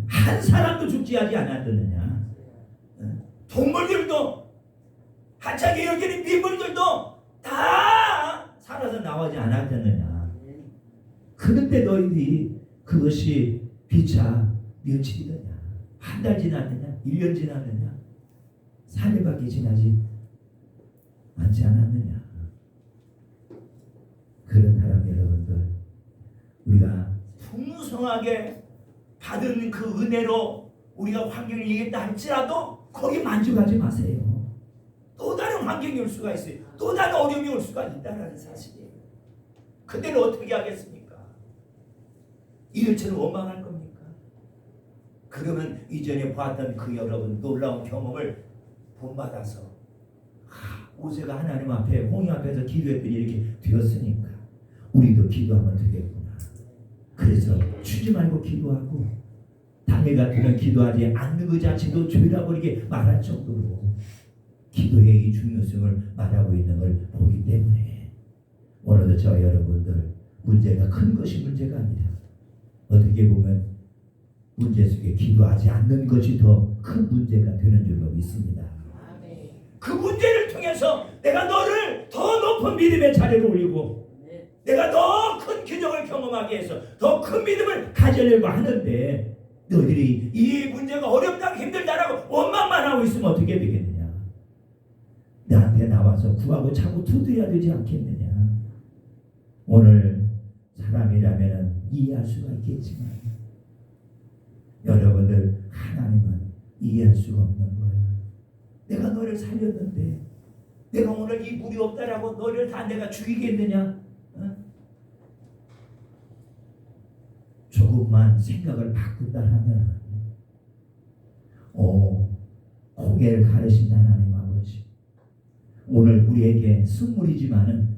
한 사람도 죽지 하지 않았더냐. 동물들도 한창에 여기는 민물들도 다 살아서 나오지 않았느냐. 그런데 너희들이 그것이 피차 며칠이더냐. 한 달 지났느냐. 1년 지났느냐. 3일밖에 지나지 않지 않았느냐. 그런 사람 여러분들 우리가 풍성하게 받은 그 은혜로 우리가 환경을 이기겠다 할지라도 거기 만족하지 마세요. 또 다른 환경이 올 수가 있어요. 또 다른 어려움이 올 수가 있다는 사실이에요. 그때는 어떻게 하겠습니까? 이들처럼 원망할 겁니까? 그러면 이전에 봤던 그 여러분 놀라운 경험을 본받아서 모세가 하나님 앞에 홍해 앞에서 기도했더니 이렇게 되었으니까 우리도 기도하면 되겠구나. 그래서 쉬지 말고 기도하고 당일 같으면 기도하지 않는 그 자체도 죄라고 이렇게 말할 정도로 기도의 이 중요성을 말하고 있는 걸 보기 때문에 오늘도 저 여러분들 문제가 큰 것이 문제가 아니라 어떻게 보면 문제 속에 기도하지 않는 것이 더 큰 문제가 되는 줄로 믿습니다. 그 문제를 통해서 내가 너를 더 높은 믿음의 자리를 올리고 내가 더 큰 기적을 경험하게 해서 더 큰 믿음을 가지려고 하는데 너희들이 이 문제가 어렵다고 힘들다라고 원망만 하고 있으면 어떻게 되겠느냐. 나한테 나와서 구하고 차고 두드려야 되지 않겠느냐. 오늘 사람이라면 이해할 수가 있겠지만 여러분들 하나님은 이해할 수가 없는 거예요. 내가 너를 살렸는데 내가 오늘 이 물이 없다라고 너를 다 내가 죽이겠느냐? 조금만 생각을 바꾼다 하면 홍해를 가르신 하나님 아버지 오늘 우리에게 선물이지만은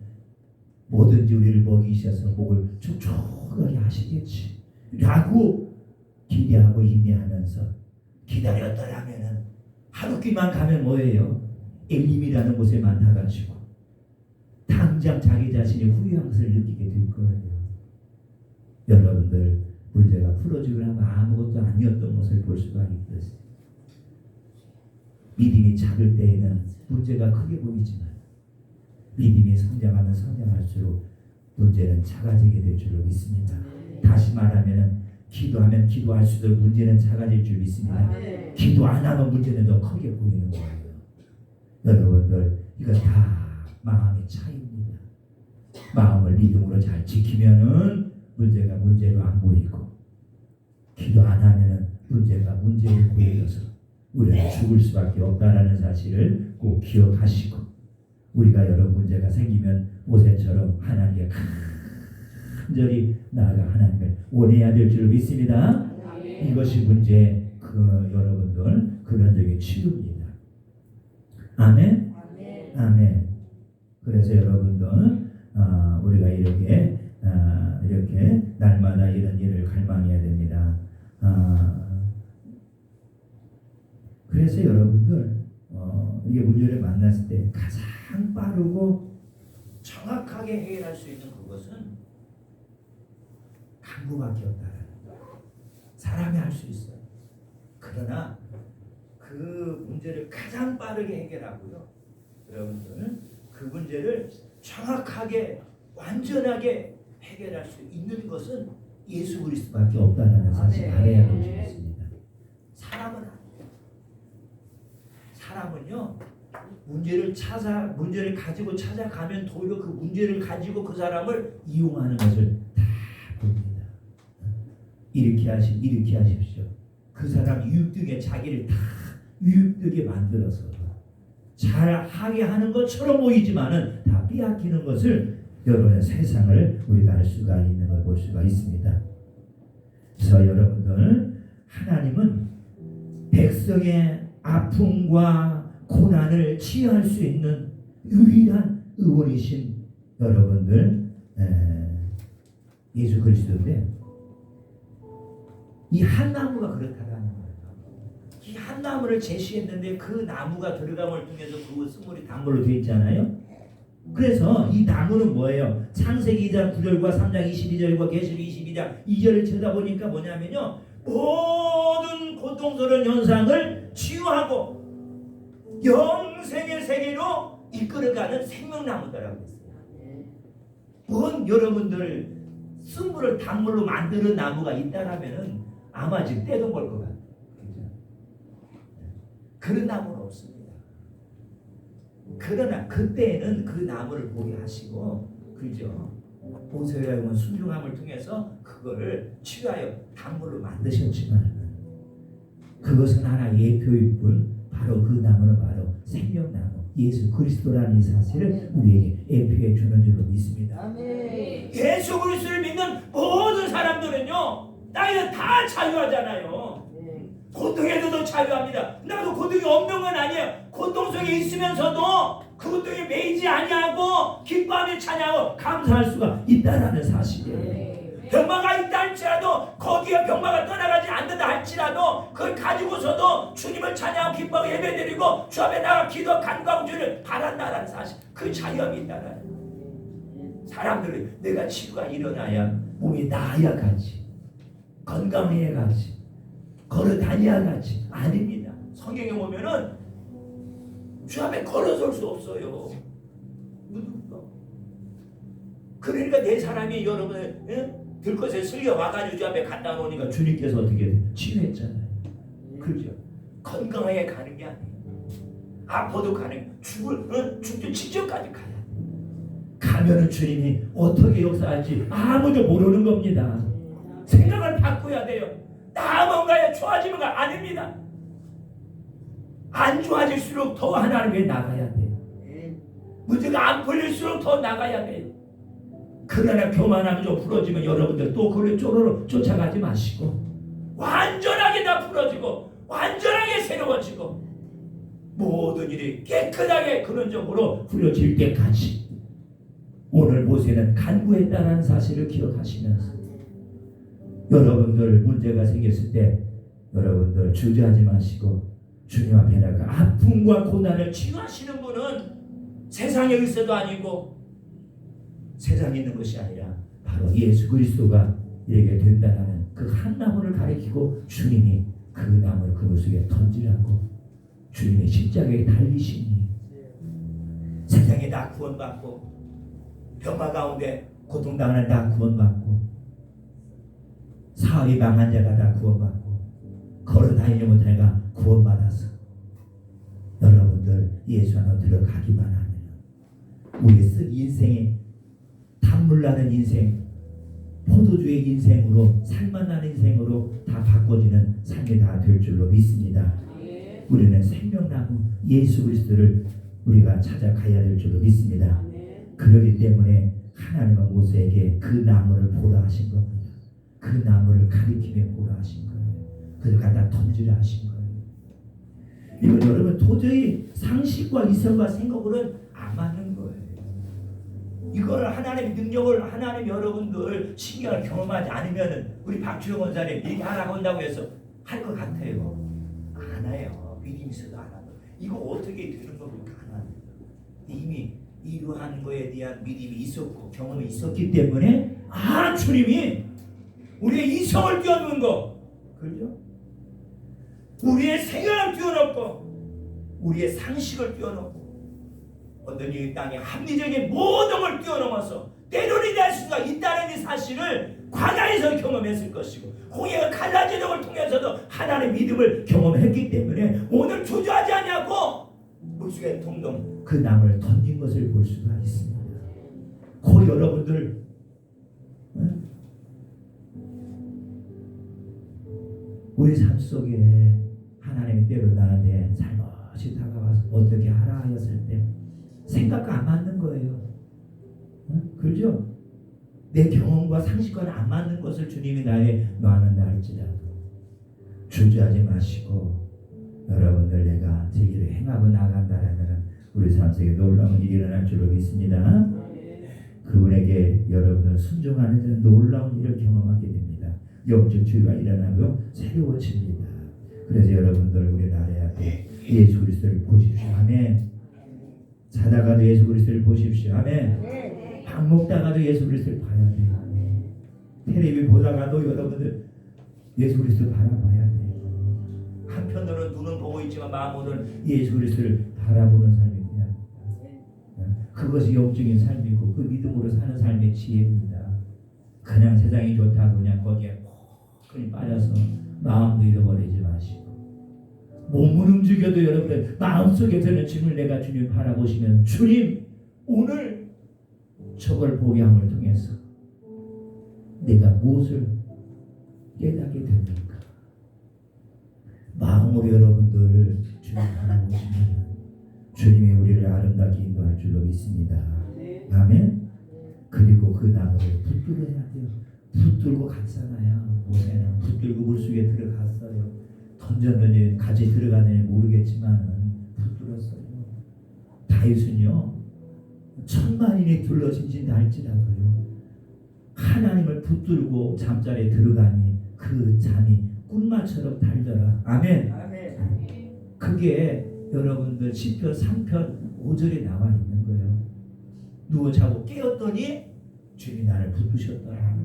뭐든지 우리를 먹이셔서 목을 촉촉하게 하시겠지 라고 기대하고 인내하면서 기다렸더라면은 하루 끼만 가면 뭐예요? 엘림이라는 곳에 만나가지고 당장 자기 자신이 후회한 것을 느끼게 될 거예요. 여러분들 문제가 풀어지고 나면 아무것도 아니었던 것을 볼 수가 있듯이 믿음이 작을 때에는 문제가 크게 보이지만 믿음이 성장하면 성장할수록 문제는 작아지게 될 줄로 믿습니다. 다시 말하면 기도하면 기도할수록 문제는 작아질 줄 믿습니다. 기도 안 하면 문제는 더 크게 보이는 거예요. 여러분들 이거 다 마음의 차이입니다. 마음을 믿음으로 잘 지키면은 문제가 문제로 안 보이고 기도 안 하면은 문제가 문제로 보여서 우리는 죽을 수밖에 없다라는 사실을 꼭 기억하시고 우리가 여러 문제가 생기면 모세처럼 하나님께 간절히 나아가 하나님을 원해야 될 줄 믿습니다. 이것이 문제 여러분들 근원적인 치유입니다. 아멘. 아멘. 그래서 여러분들 우리가 이렇게 날마다 이런 일을 갈망해야 됩니다. 그래서 여러분들 이게 문제를 만났을 때 가장 빠르고 정확하게 해결할 수 있는 그것은 강구밖에 없다라는 거예요. 사람이 할 수 있어요. 그러나 그 문제를 가장 빠르게 해결하고요. 여러분들 그 문제를 정확하게 완전하게 해결할 수 있는 것은 예수 그리스도밖에 없다는 사실을 알아야 될 줄 있습니다. 사람은 아니에요. 사람은요 문제를 가지고 찾아가면 도리어 그 문제를 가지고 그 사람을 이용하는 것을 다 봅니다. 이렇게 하십시오. 그 사람 유익되게 자기를 다 유익되게 만들어서 잘하게 하는 것처럼 보이지만은 다 빼앗기는 것을 여러분의 세상을 우리가 알 수가 있는 걸 볼 수가 있습니다. 그래서 여러분들 하나님은 백성의 아픔과 고난을 치유할 수 있는 유일한 의원이신 여러분들 예수 그리스도인데 이 한 나무가 그렇다라는 거예요. 이 한 나무를 제시했는데 그 나무가 들어감을 통해서 그 스물이 단물로 되어 있잖아요. 그래서 이 나무는 뭐예요? 창세기 2장 9절과 3장 22절과 계시록 22장 2절을 쳐다보니까 뭐냐면요. 모든 고통스러운 현상을 치유하고 영생의 세계로 이끌어가는 생명나무다라고 했어요. 뭔 여러분들 쓴물을 단물로 만드는 나무가 있다라면은 아마 지금 떼돈 벌 것 같아요. 그런 나무는 없습니다. 그러나 그때는 그 나무를 보게 하시고 그죠? 모세의 순종함을 통해서 그거를 치유하여 단물로 만드셨지만 그것은 하나의 예표일 뿐 바로 그 나무는 바로 생명나무 예수 그리스도라는 이 사실을 우리에게 예표해 주는 줄로 믿습니다. 아멘. 예수 그리스도를 믿는 모든 사람들은요 나이는 다 자유하잖아요. 고통에서도 자유합니다. 나도 고통이 없는 건 아니에요. 고통 속에 있으면서도 그 고통에 매이지 아니하고 기뻐하며 찬양하고 감사할 수가 있다라는 사실이에요. 병마가 있다 할지라도 거기에 병마가 떠나가지 않는다 할지라도 그걸 가지고서도 주님을 찬양하고 기뻐하고 예배드리고 주 앞에 나가 기도 간구하고 주를 바란다라는 사실 그 자유함이 있다라는 거예요. 사람들이 내가 치유가 일어나야 몸이 나아야 가지 건강해야 가지 걸어 다녀야 가지 아닙니다. 성경에 보면은 주 앞에 걸어설 수 없어요. 그러니까 내 사람이 여러분의 들것에 쓸려 와가지고 주 앞에 갖다 놓으니까 주님께서 어떻게 치유했잖아요. 그렇죠? 건강하게 가는 게 아니에요. 아파도 가는 죽기 직전까지 가야 돼. 가면은 주님이 어떻게 역사할지 아무도 모르는 겁니다. 생각을 바꿔야 돼요. 나 뭔가에 좋아지는가 아닙니다. 안 좋아질수록 더 하나님께 나가야 돼요. 문제가 안 풀릴수록 더 나가야 돼요. 그러나 교만하면 좀 풀어지면 여러분들 또 그걸 쪼로로 쫓아가지 마시고 완전하게 다 풀어지고 완전하게 새로워지고 모든 일이 깨끗하게 근원적으로 풀어질 때까지 오늘 모세는 간구했다는 사실을 기억하시면서 여러분들 문제가 생겼을 때 여러분들 주저하지 마시고 주님 앞에 나가 아픔과 고난을 치유하시는 분은 세상에 있어도 아니고 세상에 있는 것이 아니라 바로 예수 그리스도가 이렇게 된다는 그 한 나무를 가리키고 주님이 그 나무를 그물 속에 던지라고 주님의 십자가에 달리시니 세상에 다 구원받고 병화 가운데 고통당하는 다 구원받고 사업이 망한 자가 다 구원받고 걸어다니지 못한 자가 구원받아서 여러분들 예수 안으로 들어가기만 하면 우리 쓴 인생이 단물나는 인생 포도주의 인생으로 살만나는 인생으로 다 바꿔지는 삶이 다 될 줄로 믿습니다. 우리는 생명나무 예수 그리스도를 우리가 찾아가야 될 줄로 믿습니다. 그렇기 때문에 하나님은 모세에게 그 나무를 보라 하신 겁니다. 그 나무를 가리키며 보라 하신 거예요. 그걸 갖다 던지라 하신 거예요. 이건 여러분 도저히 상식과 이성과 생각으로는 안 맞는 거예요. 이걸 하나님의 능력을 하나님 여러분들 신경을 경험하지 않으면 우리 박주영 원사님 얘기하라고 한다고 해서 할 것 같아요. 안 해요. 믿음이 있어도 안 하고 이거 어떻게 되는 겁니까? 안 합니다. 이미 이루한 거에 대한 믿음이 있었고 경험이 있었기 때문에 주님이 우리의 이성을 뛰어넘는 거 그렇죠? 우리의 생각을 뛰어넘고 우리의 상식을 뛰어넘고 어떤 이 땅의 합리적인 모든 걸 뛰어넘어서 때론이 될 수가 있다는 이 사실을 광야에서 경험했을 것이고 홍해가 갈라지는 걸 통해서도 하나님의 믿음을 경험했기 때문에 오늘 주저하지 않냐고 물속에 동동 그 나무를 던진 것을 볼 수가 있습니다. 그 여러분들 우리 삶 속에 하나님이 때로 나한테 잘못이 다가와서 어떻게 하라 하였을 때 생각과 안 맞는 거예요. 그렇죠? 내 경험과 상식과는 안 맞는 것을 주님이 나에 놔는다 할지라도 주저하지 마시고 여러분들 내가 제 길을 행하고 나간다라면 우리 삶 속에 놀라운 일이 일어날 줄로 믿습니다. 그분에게 여러분들 순종하는 놀라운 일을 경험하게 됩니다. 영적 치유가 일어나고 새로워집니다. 그래서 여러분들 우리 나라에 앞에 예수 그리스도를 보십시오. 아멘. 자다가도 예수 그리스도를 보십시오. 아멘. 밥 먹다가도 예수 그리스도를 봐야 돼요. 아멘. 텔레비 보다가도 여러분들 예수 그리스도를 바라봐야 돼요. 한편으로는 눈은 보고 있지만 마음으로는 예수 그리스도를 바라보는 삶이 돼야 됩니다. 그것이 영적인 삶이고 그 믿음으로 사는 삶의 지혜입니다. 그냥 세상이 좋다고 그냥 거기에 그냥 빠져서 마음도 잃어버리지 마시고 몸을 움직여도 여러분들 마음속에서는 주님을 내가 주님 바라보시면 주님 오늘 저걸 보게 함을 통해서 내가 무엇을 깨닫게 됩니까? 마음으로 여러분들 주님 바라보시면 주님이 우리를 아름답게 인도할 줄로 믿습니다. 아멘. 그리고 그 나무를 붙들어야 돼요. 붙들고 갔잖아요. 모세는 붙들고 물속에 들어갔어요. 던졌는지 같이 들어가는지 모르겠지만 붙들었어요. 다윗은요 1000만인이 둘러진다 할지라도요 하나님을 붙들고 잠자리에 들어가니 그 잠이 꿈마처럼 달더라. 아멘. 그게 여러분들 시편 3편 5절에 나와 있는 거예요. 누워 자고 깨었더니 주님이 나를 붙드셨더라.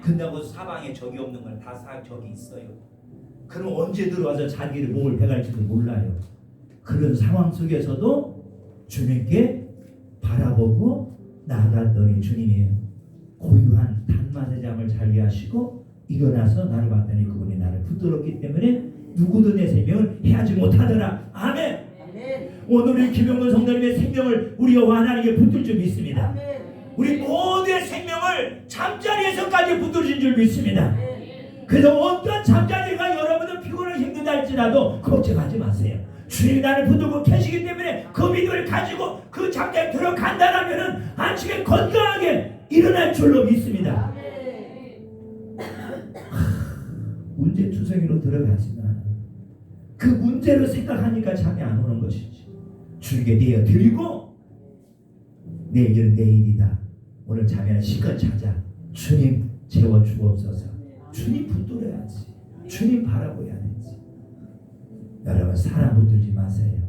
근다고 사방에 적이 없는 건 다 적이 있어요. 그럼 언제 들어와서 자기를 목을 베갈지도 몰라요. 그런 상황 속에서도 주님께 바라보고 나아갔더니 주님이 고요한 단맛의 잠을 자게 하시고 일어나서 나를 봤더니 그분이 나를 붙들었기 때문에 누구도 내 생명을 해하지 못하더라. 아멘. 오늘 우리 김영건 성도님의 생명을 우리 여호와 하나님께 붙들 줄 믿습니다. 우리 모두의 생명을 잠자리에서까지 붙들어진 줄 믿습니다. 그래서 어떤 잠자리가 여러분들 피곤하고 힘들다 할지라도 걱정하지 마세요. 주님이 나를 붙들고 계시기 때문에 그 믿음을 가지고 그 잠자리에 들어간다라면 아침에 건강하게 일어날 줄로 믿습니다. 문제투성이로 들어가지만 그 그 문제를 생각하니까 잠이 안 오는 것이지. 주님께 내어드리고 내일은 내일이다. 오늘 자면 실컷 자자. 주님 재워주옵소서. 주님 붙들어야지. 주님 바라보야 되지. 여러분 사람 붙들지 마세요.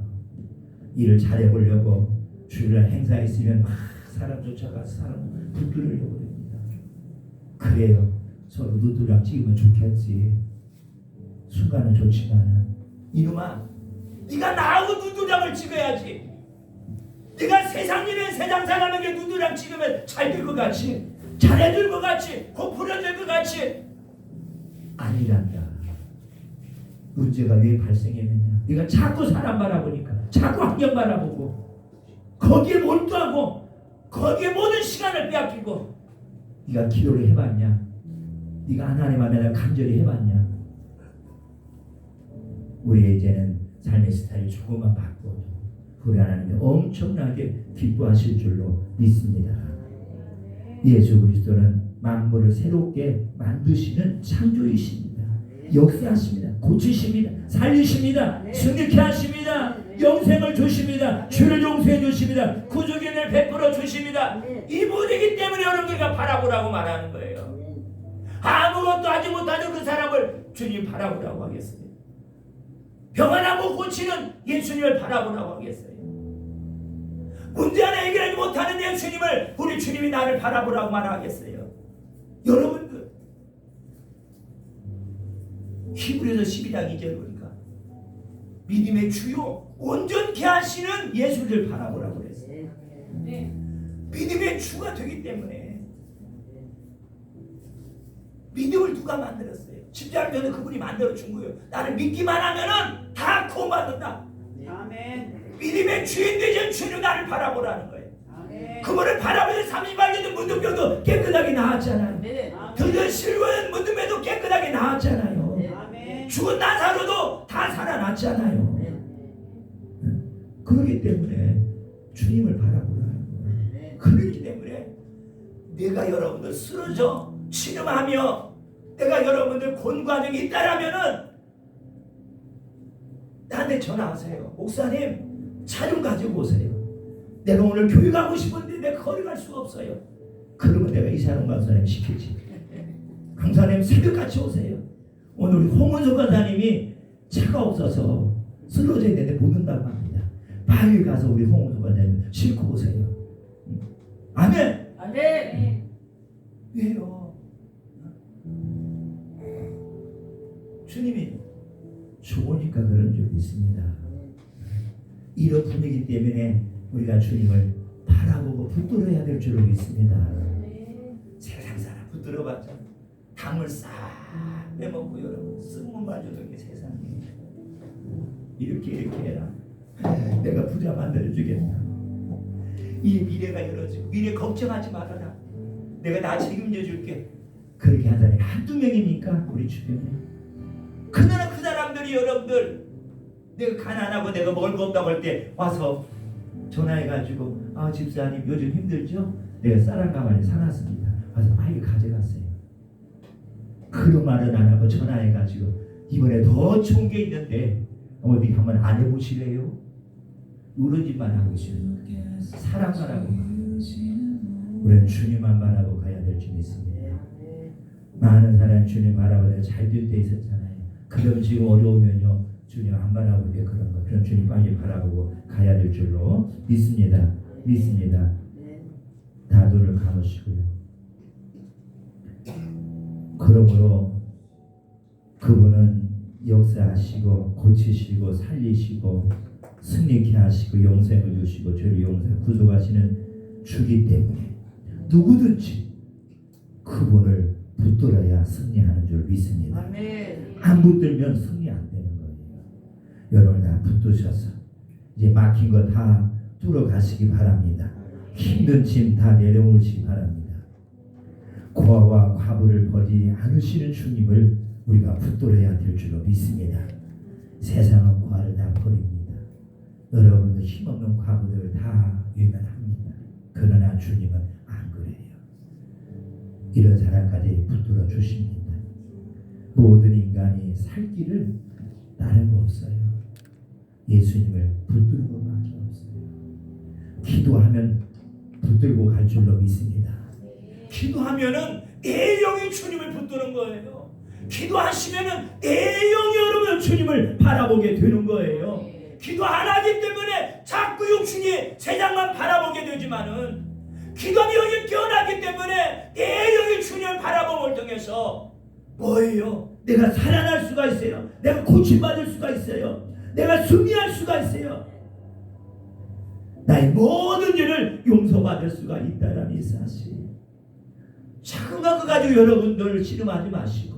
일을 잘해보려고 주일날 행사 있으면 막 사람 쫓아가서 사람 붙들으려고 합니다. 그래요. 서로 누드랑 찍으면 좋겠지. 순간은 좋지만은 이놈아, 네가 나하고 누드랑을 찍어야지. 네가 세상 일에 세상 사람에게 누드랑 찍으면 잘 될 것 같이, 잘해줄 것 같이, 고풀어질 것 같이 아니란다. 문제가 왜 발생했느냐? 네가 자꾸 사람 바라보니까, 자꾸 환경 바라보고 거기에 몰두하고 거기에 모든 시간을 빼앗기고. 네가 기도를 해봤냐? 네가 하나님 앞에 간절히 해봤냐? 우리 이제는 삶의 스타일이 조금만 바꿔도 우리 하나님이 엄청나게 기뻐하실 줄로 믿습니다. 예수 그리스도는 만물을 새롭게 만드시는 창조이십니다. 역사하십니다. 고치십니다. 살리십니다. 승리케 하십니다. 영생을 주십니다. 죄를 용서해 주십니다. 구속의 은혜를 베풀어 주십니다. 이분이기 때문에 여러분들과 바라보라고 말하는 거예요. 아무것도 하지 못하는 그 사람을 주님 바라보라고 하겠어요. 병 하나 못 고치는 예수님을 바라보라고 하겠어요. 문제 하나 해결하지 못하는 예수님을, 우리 주님이 나를 바라보라고 말하겠어요. 여러분들 히브리서 12장 2절 보니까 믿음의 주요 온전케 하시는 예수를 바라보라고 그랬어요. 믿음의 주가 되기 때문에. 믿음을 누가 만들었어요? 십자가를 전에 그분이 만들어준 거예요. 나를 믿기만 하면은 다 구원받는다. 아멘. 믿음의 주인 되신 주님 나를 바라보라는 거예요. 아멘. 그분을 바라보는 38년도 문둥병도 깨끗하게 나았잖아요. 드디어 실고는 문둥병도 깨끗하게 나았잖아요. 아멘. 죽은 나사로도 다 살아났잖아요. 그렇기 때문에 주님을 바라보라는 거예요. 그렇기 때문에 내가 여러분들 쓰러져 신음하며 내가 여러분들 곤과정이 있다라면은 나한테 전화하세요. 목사님 차 좀 가지고 오세요. 내가 오늘 교육하고 싶은데 내가 거리 갈 수가 없어요. 그러면 내가 이사람 강사님 시키지. 강사님 새벽같이 오세요. 오늘 우리 홍은석 강사님이 차가 없어서 쓰러져 있는데 못 온다고 합니다. 빨리 가서 우리 홍은석 강사님 싣고 오세요. 아멘. 아멘. 왜요? 주님이 좋으니까 그런 줄 믿습니다. 이런 분위기 때문에 우리가 주님을 바라보고 붙들어야 될 줄로 믿습니다. 세상 사람 붙들어봤자 담을 싹 빼먹고 여러분 쓴문 마저도 게 세상에 이렇게 해라. 내가 부자 만들어주겠다. 이 미래가 열어지고 미래 걱정하지 말아라. 내가 다 책임져 줄게. 그렇게 한 사람이 한두 명입니까? 우리 주변에. 그러나 그 사람들이 여러분들 내가 가난하고 내가 먹을 거 없다고 할 때 와서 전화해가지고 아 집사님 요즘 힘들죠? 내가 쌀 한 가마를 사놨습니다. 와서 빨리 가져갔어요. 그런 말은 안 하고 전화해가지고 이번에 더 좋은 게 있는데 어디 한번 안 해보실래요? 이런 짓만 하고 있어요. 사랑만 하고 우리는 주님만 바라보고 가야 될 줄 믿습니다. 많은 사람 주님 바라보다 잘 될 때 있었잖아요. 그럼 지금 어려우면요 주님 안 바라보게 그런 거. 그럼 주님 빨리 바라보고 가야 될 줄로 믿습니다. 믿습니다. 다 눈을 감으시고요. 그러므로 그분은 역사하시고 고치시고 살리시고 승리케 하시고 영생을 주시고 죄를 용서 구속하시는 주기 때문에 누구든지 그분을 붙들어야 승리하는 줄 믿습니다. 아멘. 안 붙들면 승리 안 되는 거예요. 여러분 다 붙드셔서 이제 막힌 거 다 뚫어가시기 바랍니다. 힘든 짐 다 내려오시기 바랍니다. 고아와 과부를 버리지 않으시는 주님을 우리가 붙들어야 될 줄로 믿습니다. 세상은 고아를 다 버립니다. 여러분들 힘없는 과부들 다 외면합니다. 그러나 주님은 안 그래요. 이런 사람까지 붙들어 주십니다. 모든 인간이 살 길을 다른 거 없어요. 예수님을 붙드는 것밖에 없어요. 기도하면 붙들고 갈 줄로 믿습니다. 기도하면은 내 영이 주님을 붙드는 거예요. 기도하시면은 내 영이 여러분 주님을 바라보게 되는 거예요. 기도 안 하기 때문에 자꾸 육신이 세상만 바라보게 되지만은 기도하면 영이 깨어나기 때문에 내 영이 주님을 바라봄을 통해서 뭐예요? 내가 살아날 수가 있어요. 내가 고침받을 수가 있어요. 내가 승리할 수가 있어요. 나의 모든 일을 용서받을 수가 있다라는 이 사실. 작은 거 가지고 여러분들 신음하지 마시고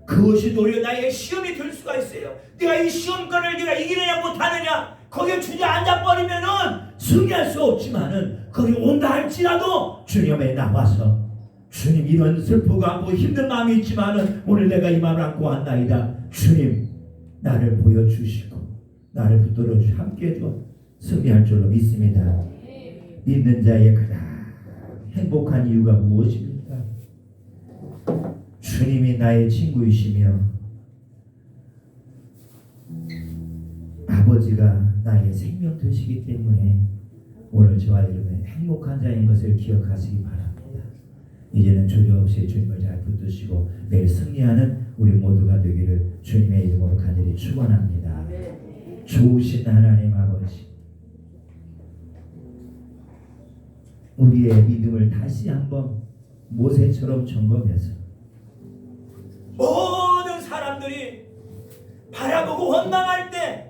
그것이 오히려 나의 시험이 될 수가 있어요. 내가 이 시험권을 내가 이기느냐 못하느냐 거기에 주저앉아버리면은 승리할 수 없지만은 거기 온다 할지라도 주님에 나와서 주님 이런 슬프고 아프고 힘든 마음이 있지만은 오늘 내가 이 마음을 안고 왔나이다. 주님 나를 보여주시고 나를 붙들어 주시고 함께 해줘 승리할 줄로 믿습니다. 믿는 자의 가장 행복한 이유가 무엇입니까? 주님이 나의 친구이시며 아버지가 나의 생명 되시기 때문에 오늘 저와 여러분의 행복한 자인 것을 기억하시기 바랍니다. 이제는 주저없이 주님을 잘 붙드시고 매일 승리하는 우리 모두가 되기를 주님의 이름으로 간절히 축원합니다. 좋으신 하나님 아버지, 우리의 믿음을 다시 한번 모세처럼 점검해서 모든 사람들이 바라보고 원망할 때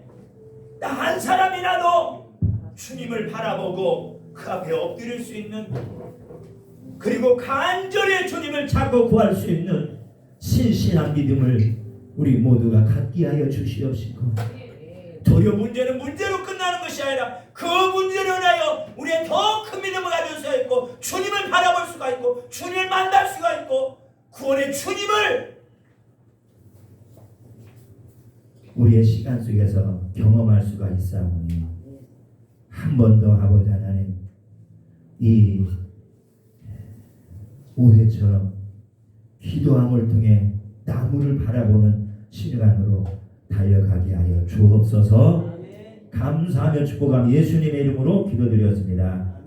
나 한 사람이라도 주님을 바라보고 그 앞에 엎드릴 수 있는 그리고 간절히 주님을 찾고 구할 수 있는 신실한 믿음을 우리 모두가 갖게 하여 주시옵시고 도리어 문제는 문제로 끝나는 것이 아니라 그 문제를 인하여 우리의 더 큰 믿음을 가질 수가 있고 주님을 바라볼 수가 있고 주님을 만날 수가 있고 구원의 주님을 우리의 시간 속에서 경험할 수가 있사오니 한 번 더 아버지 하나님 이 오해처럼 기도함을 통해 나무를 바라보는 시간으로 달려가게 하여 주옵소서. 감사하며 축복하며 예수님의 이름으로 기도드렸습니다.